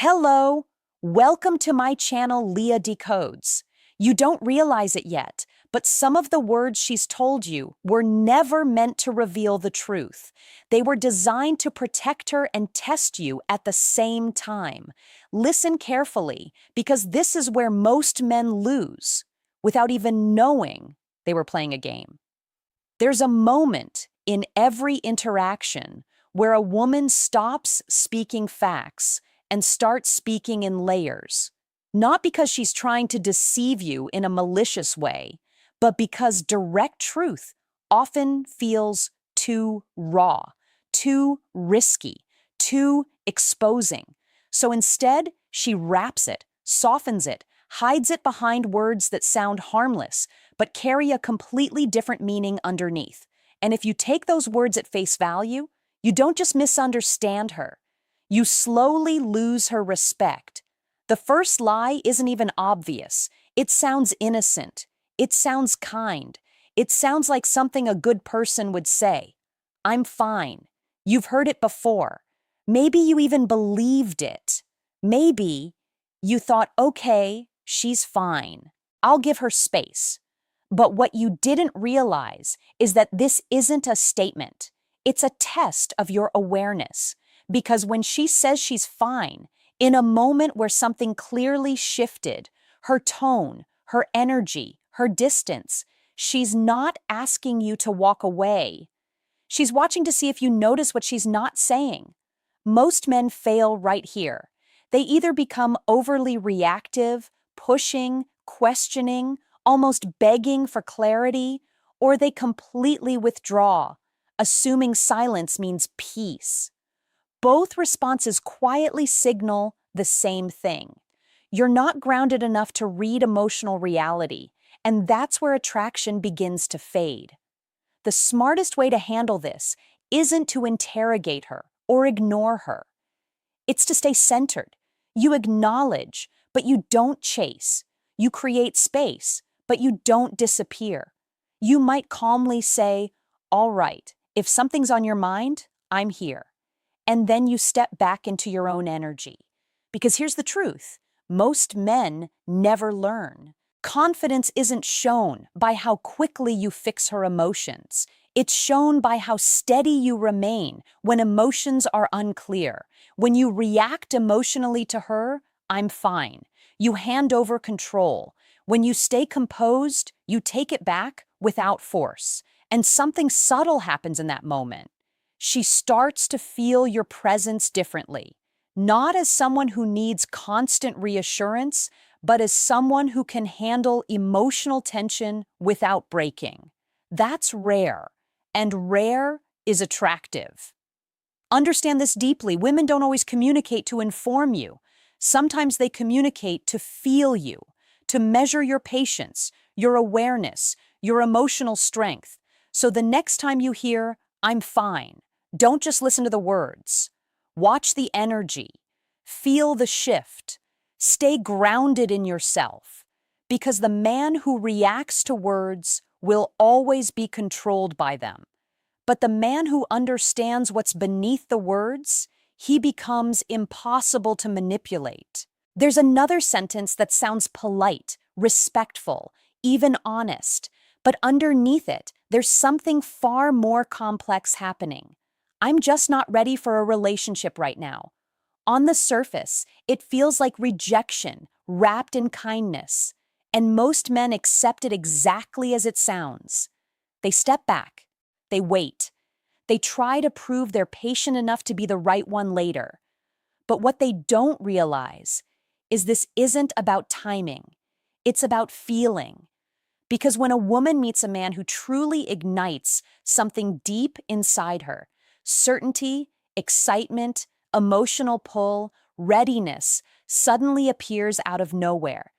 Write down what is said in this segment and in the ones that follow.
Hello, welcome to my channel Leah Decodes. You don't realize it yet, but some of the words she's told you were never meant to reveal the truth. They were designed to protect her and test you at the same time. Listen carefully, because this is where most men lose, without even knowing they were playing a game. There's a moment in every interaction where a woman stops speaking facts and starts speaking in layers, not because she's trying to deceive you in a malicious way, but because direct truth often feels too raw, too risky, too exposing. So instead, she wraps it, softens it, hides it behind words that sound harmless, but carry a completely different meaning underneath. And if you take those words at face value, you don't just misunderstand her. You slowly lose her respect. The first lie isn't even obvious. It sounds innocent. It sounds kind. It sounds like something a good person would say. I'm fine. You've heard it before. Maybe you even believed it. Maybe you thought, okay, she's fine. I'll give her space. But what you didn't realize is that this isn't a statement. It's a test of your awareness. Because when she says she's fine, in a moment where something clearly shifted, her tone, her energy, her distance, she's not asking you to walk away. She's watching to see if you notice what she's not saying. Most men fail right here. They either become overly reactive, pushing, questioning, almost begging for clarity, or they completely withdraw, assuming silence means peace. Both responses quietly signal the same thing. You're not grounded enough to read emotional reality, and that's where attraction begins to fade. The smartest way to handle this isn't to interrogate her or ignore her. It's to stay centered. You acknowledge, but you don't chase. You create space, but you don't disappear. You might calmly say, "All right, if something's on your mind, I'm here." And then you step back into your own energy. Because here's the truth, most men never learn. Confidence isn't shown by how quickly you fix her emotions. It's shown by how steady you remain when emotions are unclear. When you react emotionally to her, "I'm fine." You hand over control. When you stay composed, you take it back without force. And something subtle happens in that moment. She starts to feel your presence differently, not as someone who needs constant reassurance, but as someone who can handle emotional tension without breaking. That's rare, and rare is attractive. Understand this deeply. Women don't always communicate to inform you. Sometimes they communicate to feel you, to measure your patience, your awareness, your emotional strength. So the next time you hear, "I'm fine," don't just listen to the words. Watch the energy. Feel the shift. Stay grounded in yourself. Because the man who reacts to words will always be controlled by them. But the man who understands what's beneath the words, he becomes impossible to manipulate. There's another sentence that sounds polite, respectful, even honest, but underneath it, there's something far more complex happening. "I'm just not ready for a relationship right now." On the surface, it feels like rejection wrapped in kindness, and most men accept it exactly as it sounds. They step back. They wait. They try to prove they're patient enough to be the right one later. But what they don't realize is this isn't about timing. It's about feeling. Because when a woman meets a man who truly ignites something deep inside her, certainty, excitement, emotional pull, readiness suddenly appears out of nowhere.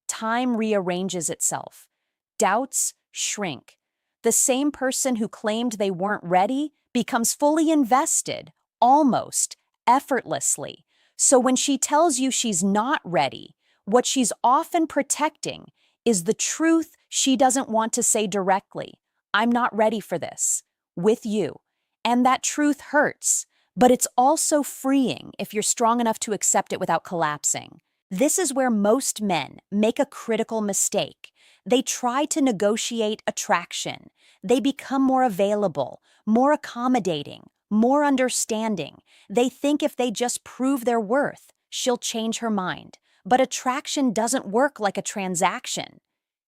Time rearranges itself. Doubts shrink. The same person who claimed they weren't ready becomes fully invested, almost effortlessly. So when she tells you she's not ready, what she's often protecting is the truth she doesn't want to say directly. "I'm not ready for this," with you. And that truth hurts, But it's also freeing if you're strong enough to accept it without collapsing. This is where most men make a critical mistake. They try to negotiate attraction. They become more available, more accommodating, more understanding. They think if they just prove their worth, she'll change her mind. But attraction doesn't work like a transaction.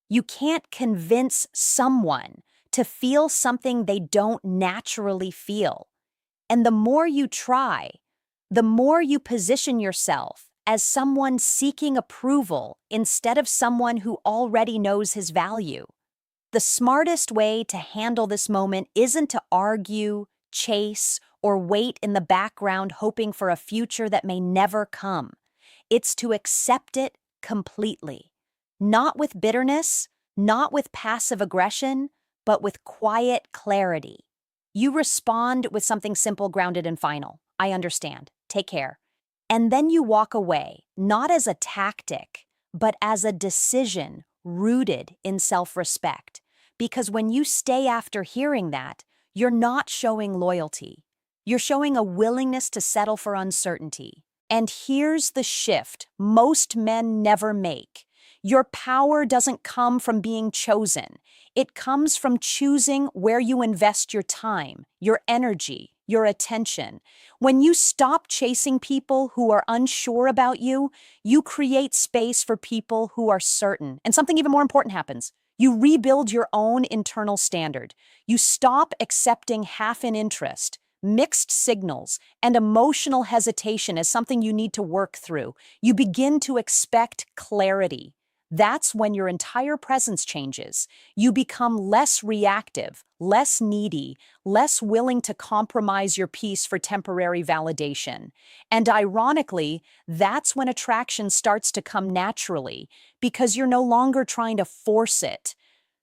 You can't convince someone to feel something they don't naturally feel. And the more you try, the more you position yourself as someone seeking approval instead of someone who already knows his value. The smartest way to handle this moment isn't to argue, chase, or wait in the background hoping for a future that may never come. It's to accept it completely. Not with bitterness, not with passive aggression, but with quiet clarity. You respond with something simple, grounded, and final. I understand. Take care. And then you walk away, not as a tactic, but as a decision rooted in self-respect. Because when you stay after hearing that, you're not showing loyalty. You're showing a willingness to settle for uncertainty. And here's the shift most men never make. Your power doesn't come from being chosen. It comes from choosing where you invest your time, your energy, your attention. When you stop chasing people who are unsure about you, you create space for people who are certain. And something even more important happens. You rebuild your own internal standard. You stop accepting half-in interest, mixed signals, and emotional hesitation as something you need to work through. You begin to expect clarity. That's when your entire presence changes. You become less reactive, less needy, less willing to compromise your peace for temporary validation. And ironically, that's when attraction starts to come naturally, because you're no longer trying to force it.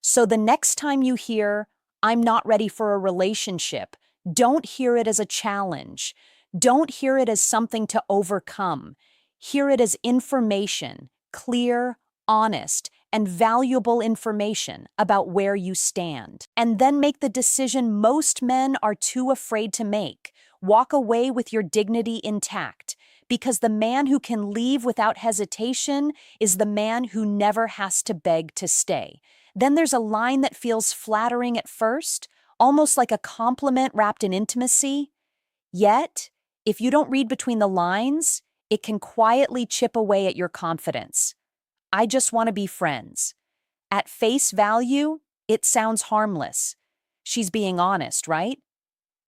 So the next time you hear, "I'm not ready for a relationship," don't hear it as a challenge. Don't hear it as something to overcome. Hear it as information, clear, honest, and valuable information about where you stand. And then make the decision most men are too afraid to make. Walk away with your dignity intact, because the man who can leave without hesitation is the man who never has to beg to stay. Then there's a line that feels flattering at first, almost like a compliment wrapped in intimacy. Yet, if you don't read between the lines, it can quietly chip away at your confidence. "I just want to be friends." At face value, it sounds harmless. She's being honest, right?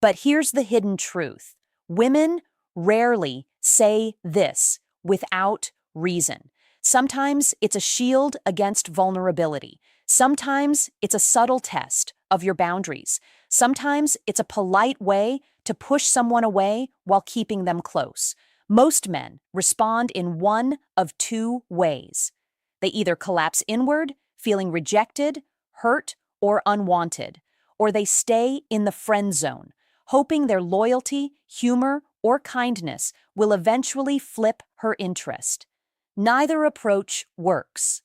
But here's the hidden truth. Women rarely say this without reason. Sometimes it's a shield against vulnerability. Sometimes it's a subtle test of your boundaries. Sometimes it's a polite way to push someone away while keeping them close. Most men respond in one of two ways. They either collapse inward, feeling rejected, hurt, or unwanted, or they stay in the friend zone, hoping their loyalty, humor, or kindness will eventually flip her interest. Neither approach works.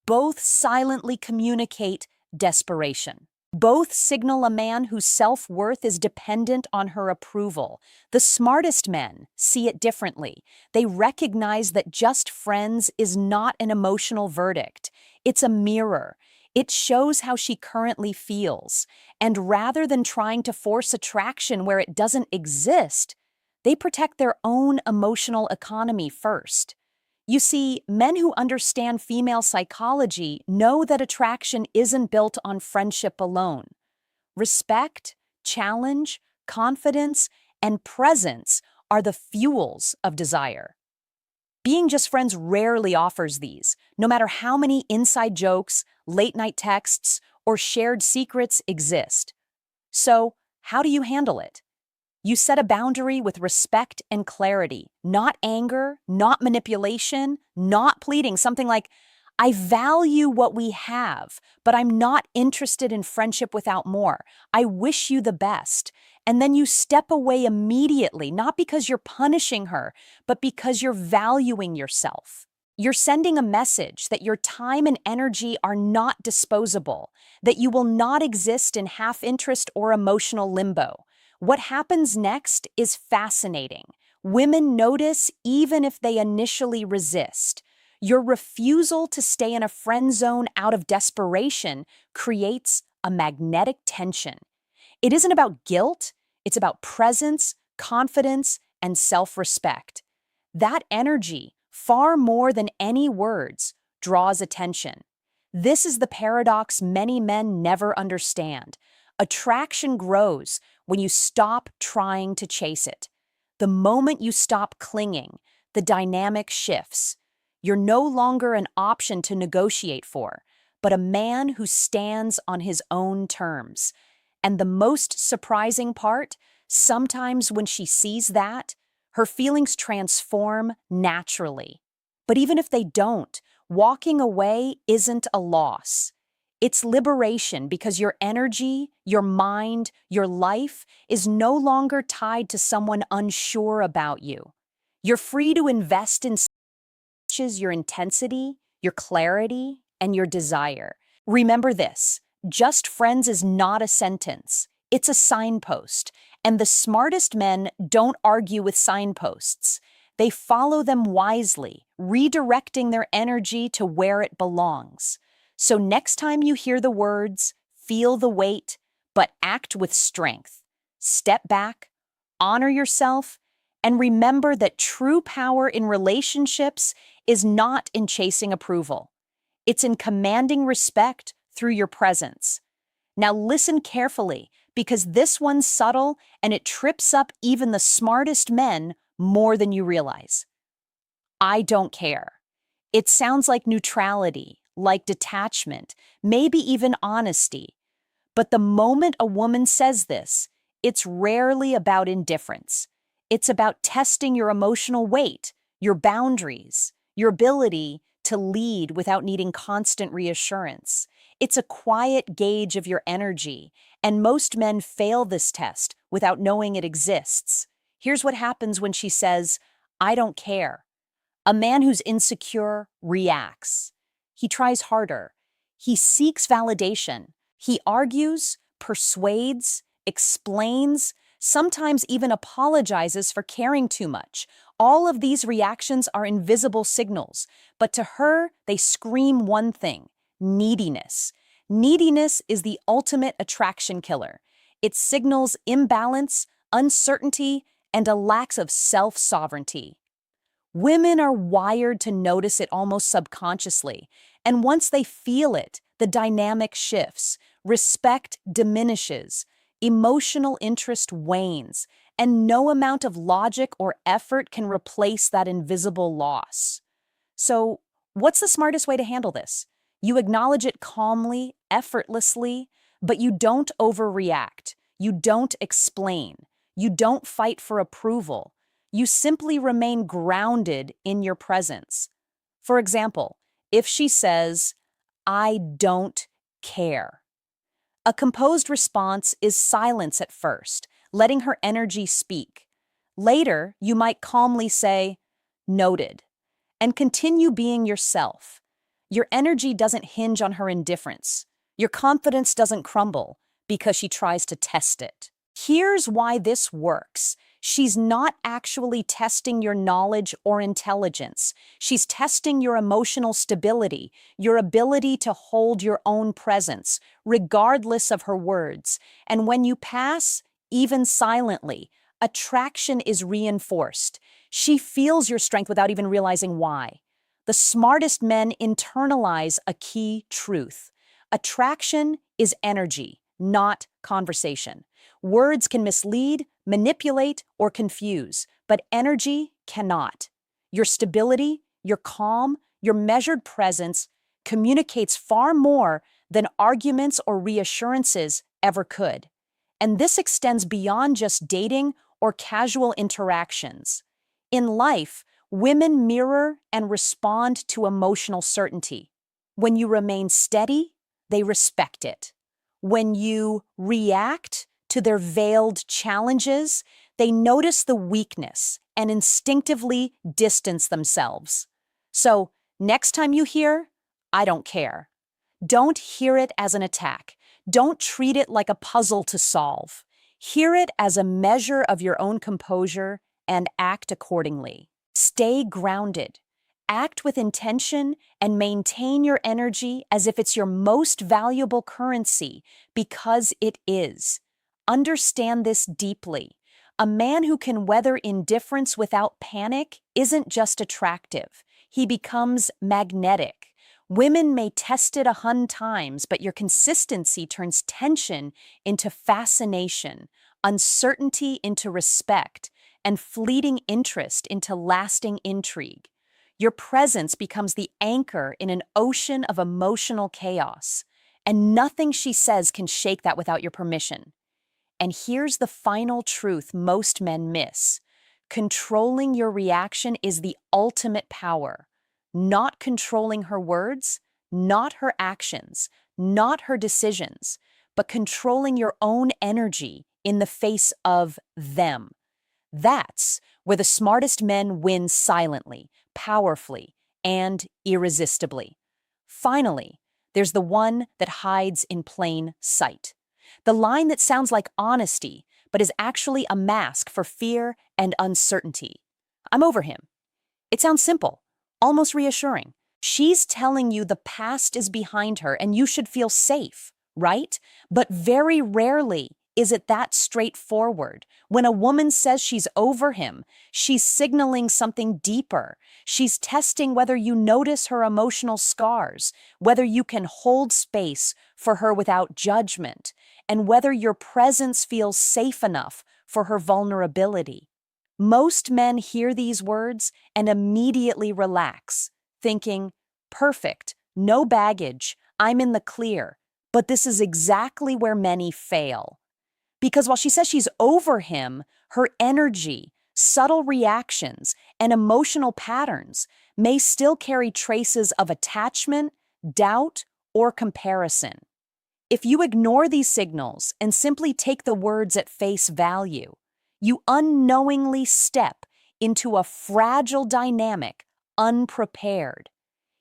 Both silently communicate desperation. Both signal a man whose self-worth is dependent on her approval. The smartest men see it differently. They recognize that just friends is not an emotional verdict. It's a mirror. It shows how she currently feels. And rather than trying to force attraction where it doesn't exist, they protect their own emotional economy first. You see, men who understand female psychology know that attraction isn't built on friendship alone. Respect, challenge, confidence, and presence are the fuels of desire. Being just friends rarely offers these, no matter how many inside jokes, late-night texts, or shared secrets exist. So, how do you handle it? You set a boundary with respect and clarity, not anger, not manipulation, not pleading. Something like, "I value what we have, but I'm not interested in friendship without more. I wish you the best." And then you step away immediately, not because you're punishing her, but because you're valuing yourself. You're sending a message that your time and energy are not disposable, that you will not exist in half-interest or emotional limbo. What happens next is fascinating. Women notice even if they initially resist. Your refusal to stay in a friend zone out of desperation creates a magnetic tension. It isn't about guilt, it's about presence, confidence, and self-respect. That energy, far more than any words, draws attention. This is the paradox many men never understand. Attraction grows when you stop trying to chase it. The moment you stop clinging, the dynamic shifts. You're no longer an option to negotiate for, but a man who stands on his own terms. And the most surprising part, sometimes when she sees that, her feelings transform naturally. But even if they don't, walking away isn't a loss. It's liberation because your energy, your mind, your life is no longer tied to someone unsure about you. You're free to invest in such as your intensity, your clarity, and your desire. Remember this, just friends is not a sentence. It's a signpost, and the smartest men don't argue with signposts. They follow them wisely, redirecting their energy to where it belongs. So next time you hear the words, feel the weight, but act with strength. Step back, honor yourself, and remember that true power in relationships is not in chasing approval. It's in commanding respect through your presence. Now listen carefully, because this one's subtle and it trips up even the smartest men more than you realize. I don't care. It sounds like neutrality, like detachment, maybe even honesty. But the moment a woman says this, it's rarely about indifference. It's about testing your emotional weight, your boundaries, your ability to lead without needing constant reassurance. It's a quiet gauge of your energy, and most men fail this test without knowing it exists. Here's what happens when she says, I don't care. A man who's insecure reacts. He tries harder. He seeks validation. He argues, persuades, explains, sometimes even apologizes for caring too much. All of these reactions are invisible signals, but to her, they scream one thing: neediness. Neediness is the ultimate attraction killer. It signals imbalance, uncertainty, and a lack of self-sovereignty. Women are wired to notice it almost subconsciously, and once they feel it, the dynamic shifts, respect diminishes, emotional interest wanes, and no amount of logic or effort can replace that invisible loss. So, what's the smartest way to handle this? You acknowledge it calmly, effortlessly, but you don't overreact. You don't explain. You don't fight for approval. You simply remain grounded in your presence. For example, if she says, I don't care. A composed response is silence at first, letting her energy speak. Later, you might calmly say, noted, and continue being yourself. Your energy doesn't hinge on her indifference. Your confidence doesn't crumble because she tries to test it. Here's why this works. She's not actually testing your knowledge or intelligence. She's testing your emotional stability, your ability to hold your own presence, regardless of her words. And when you pass, even silently, attraction is reinforced. She feels your strength without even realizing why. The smartest men internalize a key truth. Attraction is energy, not conversation. Words can mislead, manipulate, or confuse, but energy cannot. Your stability, your calm, your measured presence communicates far more than arguments or reassurances ever could. And this extends beyond just dating or casual interactions. In life, women mirror and respond to emotional certainty. When you remain steady, they respect it. When you react to their veiled challenges, they notice the weakness and instinctively distance themselves. So, next time you hear, I don't care, don't hear it as an attack. Don't treat it like a puzzle to solve. Hear it as a measure of your own composure and act accordingly. Stay grounded. Act with intention and maintain your energy as if it's your most valuable currency, because it is. Understand this deeply. A man who can weather indifference without panic isn't just attractive. He becomes magnetic. Women may test it 100 times, but your consistency turns tension into fascination, uncertainty into respect, and fleeting interest into lasting intrigue. Your presence becomes the anchor in an ocean of emotional chaos, and nothing she says can shake that without your permission. And here's the final truth most men miss. Controlling your reaction is the ultimate power. Not controlling her words, not her actions, not her decisions, but controlling your own energy in the face of them. That's where the smartest men win silently, powerfully, and irresistibly. Finally, there's the one that hides in plain sight. The line that sounds like honesty, but is actually a mask for fear and uncertainty. I'm over him. It sounds simple, almost reassuring. She's telling you the past is behind her and you should feel safe, right? But very rarely is it that straightforward. When a woman says she's over him, she's signaling something deeper. She's testing whether you notice her emotional scars, whether you can hold space for her without judgment, and whether your presence feels safe enough for her vulnerability. Most men hear these words and immediately relax, thinking, perfect, no baggage, I'm in the clear. But this is exactly where many fail. Because while she says she's over him, her energy, subtle reactions, and emotional patterns may still carry traces of attachment, doubt, or comparison. If you ignore these signals and simply take the words at face value, you unknowingly step into a fragile dynamic unprepared.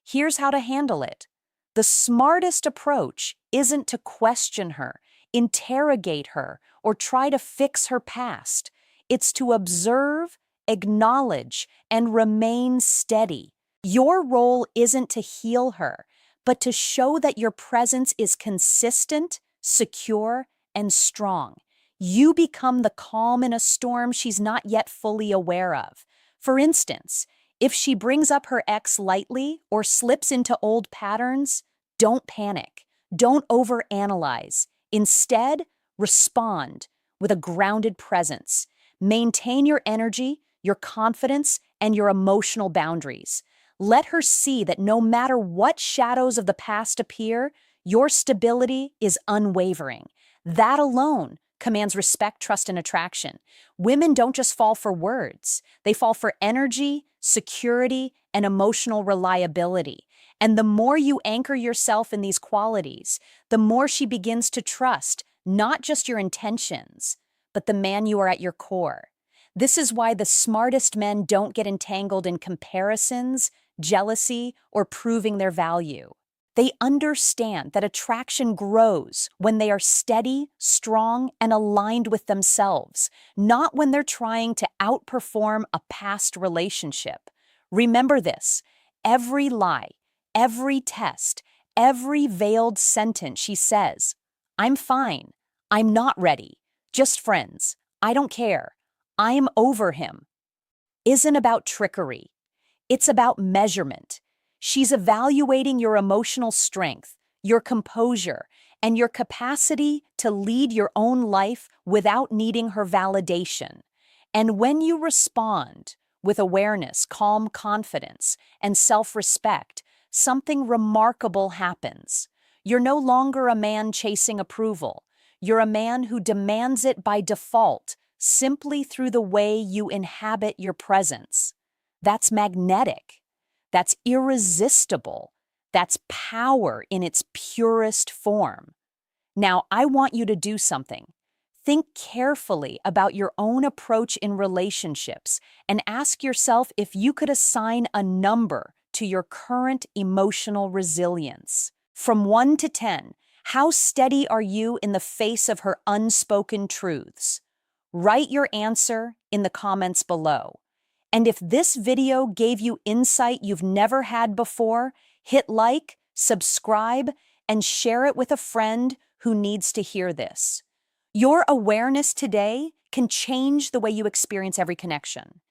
Here's how to handle it. The smartest approach isn't to question her, interrogate her, or try to fix her past. It's to observe, acknowledge, and remain steady. Your role isn't to heal her, but to show that your presence is consistent, secure, and strong. You become the calm in a storm she's not yet fully aware of. For instance, if she brings up her ex lightly or slips into old patterns, don't panic. Don't overanalyze. Instead, respond with a grounded presence. Maintain your energy, your confidence, and your emotional boundaries. Let her see that no matter what shadows of the past appear, your stability is unwavering. That alone commands respect, trust, and attraction. Women don't just fall for words. They fall for energy, security, and emotional reliability. And the more you anchor yourself in these qualities, the more she begins to trust not just your intentions, but the man you are at your core. This is why the smartest men don't get entangled in comparisons, jealousy, or proving their value. They understand that attraction grows when they are steady, strong, and aligned with themselves, not when they're trying to outperform a past relationship. Remember this: every lie, every test, every veiled sentence she says, I'm fine, I'm not ready, just friends, I don't care, I'm over him, isn't about trickery. It's about measurement. She's evaluating your emotional strength, your composure, and your capacity to lead your own life without needing her validation. And when you respond with awareness, calm confidence, and self-respect, something remarkable happens. You're no longer a man chasing approval. You're a man who demands it by default, simply through the way you inhabit your presence. That's magnetic. That's irresistible. That's power in its purest form. Now, I want you to do something. Think carefully about your own approach in relationships and ask yourself if you could assign a number to your current emotional resilience. From 1 to 10, How steady are you in the face of her unspoken truths? Write your answer in the comments below. And if this video gave you insight you've never had before, hit like, subscribe, and share it with a friend who needs to hear this. Your awareness today can change the way you experience every connection.